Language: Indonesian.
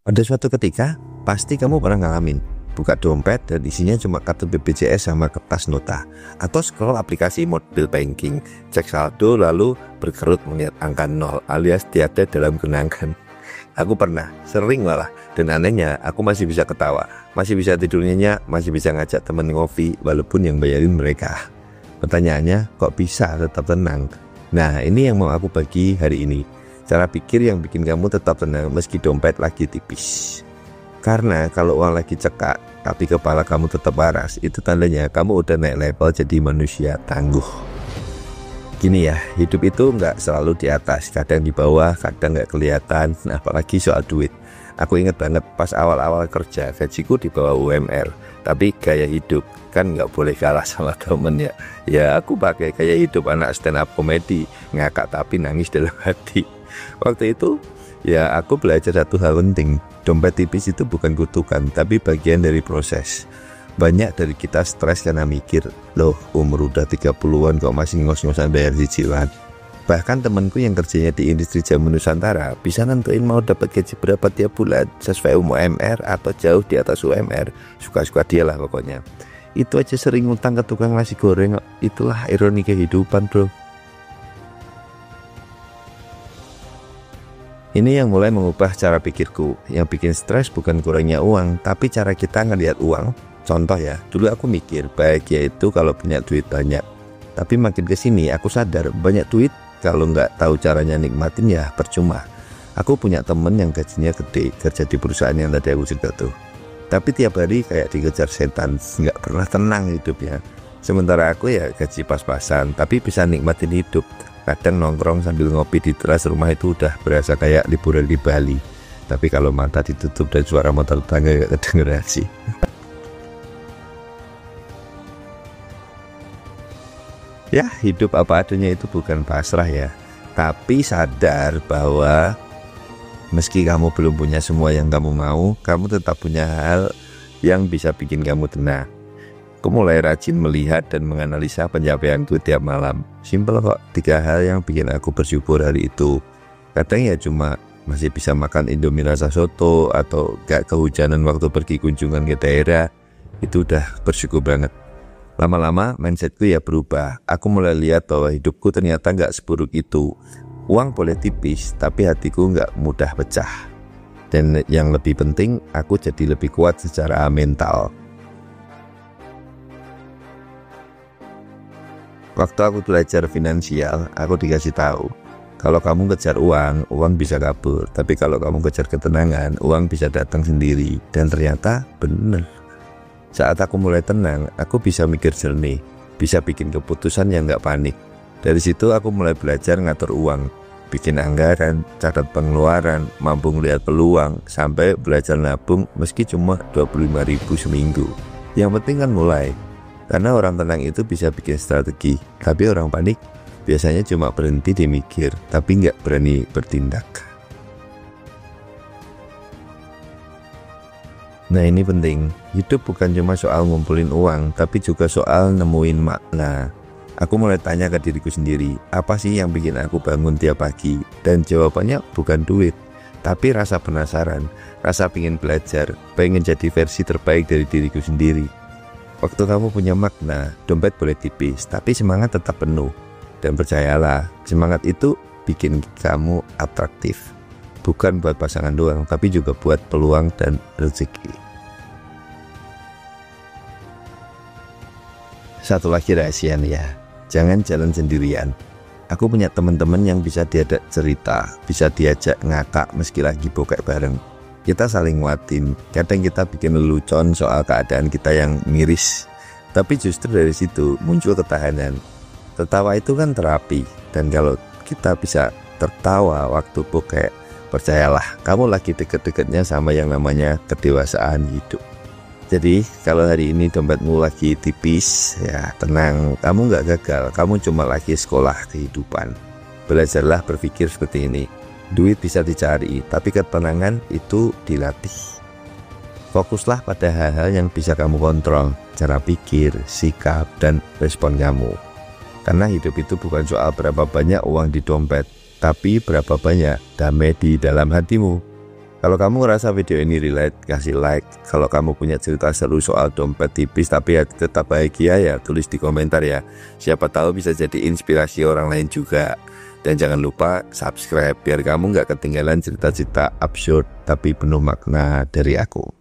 Ada suatu ketika, pasti kamu pernah ngalamin buka dompet dan isinya cuma kartu BPJS sama kertas nota, atau scroll aplikasi mobile banking, cek saldo lalu berkerut melihat angka 0 alias tiada dalam kenangan. Aku pernah, sering malah, dan anehnya aku masih bisa ketawa, masih bisa tidur nyenyak, masih bisa ngajak temen ngopi walaupun yang bayarin mereka. Pertanyaannya, kok bisa tetap tenang? Nah, ini yang mau aku bagi hari ini. Cara pikir yang bikin kamu tetap tenang meski dompet lagi tipis. Karena kalau uang lagi cekak tapi kepala kamu tetap waras, itu tandanya kamu udah naik level jadi manusia tangguh. Gini ya, hidup itu nggak selalu di atas, kadang di bawah, kadang nggak kelihatan, apalagi soal duit. Aku inget banget pas awal-awal kerja, gajiku di bawah UMR, tapi gaya hidup kan nggak boleh kalah sama temen ya. Ya aku pakai gaya hidup anak stand up komedi, ngakak tapi nangis dalam hati. Waktu itu ya aku belajar satu hal penting, dompet tipis itu bukan kutukan tapi bagian dari proses. Banyak dari kita stres karena mikir, loh umur udah 30-an kok masih ngos-ngosan bayar cicilan. Bahkan temanku yang kerjanya di industri jamu Nusantara bisa nentuin mau dapat gaji berapa tiap bulan sesuai UMR atau jauh di atas UMR, suka-suka dia lah pokoknya. Itu aja sering ngutang ke tukang nasi goreng, itulah ironi kehidupan bro. Ini yang mulai mengubah cara pikirku. Yang bikin stres bukan kurangnya uang, tapi cara kita ngelihat uang. Contoh ya, dulu aku mikir bahagia itu kalau punya duit banyak. Tapi makin kesini aku sadar banyak duit kalau nggak tahu caranya nikmatin ya percuma. Aku punya temen yang gajinya gede, kerja di perusahaan yang tadi aku cerita tuh. Tapi tiap hari kayak dikejar setan, nggak pernah tenang hidupnya. Sementara aku ya gaji pas-pasan, tapi bisa nikmatin hidup. Kadang nongkrong sambil ngopi di teras rumah itu udah berasa kayak liburan di Bali. Tapi kalau mata ditutup dan suara motor tetangga gak kedengeran sih. Ya hidup apa adanya itu bukan pasrah ya, tapi sadar bahwa meski kamu belum punya semua yang kamu mau, kamu tetap punya hal yang bisa bikin kamu tenang. Aku mulai rajin melihat dan menganalisa pencapaianku tiap malam. Simpel kok, 3 hal yang bikin aku bersyukur hari itu. Kadang ya cuma masih bisa makan Indomie rasa soto, atau gak kehujanan waktu pergi kunjungan ke daerah. Itu udah bersyukur banget. Lama-lama mindsetku ya berubah. Aku mulai lihat bahwa hidupku ternyata gak seburuk itu. Uang boleh tipis, tapi hatiku gak mudah pecah. Dan yang lebih penting, aku jadi lebih kuat secara mental. Waktu aku belajar finansial, aku dikasih tahu, kalau kamu kejar uang, uang bisa kabur. Tapi kalau kamu kejar ketenangan, uang bisa datang sendiri. Dan ternyata bener. Saat aku mulai tenang, aku bisa mikir jernih, bisa bikin keputusan yang gak panik. Dari situ aku mulai belajar ngatur uang, bikin anggaran, catat pengeluaran, mampu ngeliat peluang, sampai belajar nabung meski cuma 25.000 seminggu. Yang penting kan mulai. Karena orang tenang itu bisa bikin strategi, tapi orang panik biasanya cuma berhenti di mikir, tapi nggak berani bertindak. Nah ini penting, hidup bukan cuma soal ngumpulin uang, tapi juga soal nemuin makna. Aku mulai tanya ke diriku sendiri, apa sih yang bikin aku bangun tiap pagi? Dan jawabannya bukan duit, tapi rasa penasaran, rasa pengen belajar, pengen jadi versi terbaik dari diriku sendiri. Waktu kamu punya makna, dompet boleh tipis, tapi semangat tetap penuh. Dan percayalah, semangat itu bikin kamu atraktif. Bukan buat pasangan doang, tapi juga buat peluang dan rezeki. Satu lagi rahasia nih ya, jangan jalan sendirian. Aku punya teman-teman yang bisa diajak cerita, bisa diajak ngakak meski lagi bokek bareng. Kita saling nguatin, kadang kita bikin lelucon soal keadaan kita yang miris. Tapi justru dari situ muncul ketahanan. Tertawa itu kan terapi, dan kalau kita bisa tertawa waktu bokek, percayalah kamu lagi deket-deketnya sama yang namanya kedewasaan hidup. Jadi kalau hari ini dompetmu lagi tipis, ya tenang, kamu gak gagal, kamu cuma lagi sekolah kehidupan. Belajarlah berpikir seperti ini. Duit bisa dicari, tapi ketenangan itu dilatih. Fokuslah pada hal-hal yang bisa kamu kontrol, cara pikir, sikap, dan respon kamu. Karena hidup itu bukan soal berapa banyak uang di dompet, tapi berapa banyak damai di dalam hatimu. Kalau kamu ngerasa video ini relate, kasih like. Kalau kamu punya cerita seru soal dompet tipis tapi tetap bahagia, ya tulis di komentar ya. Siapa tahu bisa jadi inspirasi orang lain juga. Dan jangan lupa subscribe biar kamu nggak ketinggalan cerita-cerita absurd tapi penuh makna dari aku.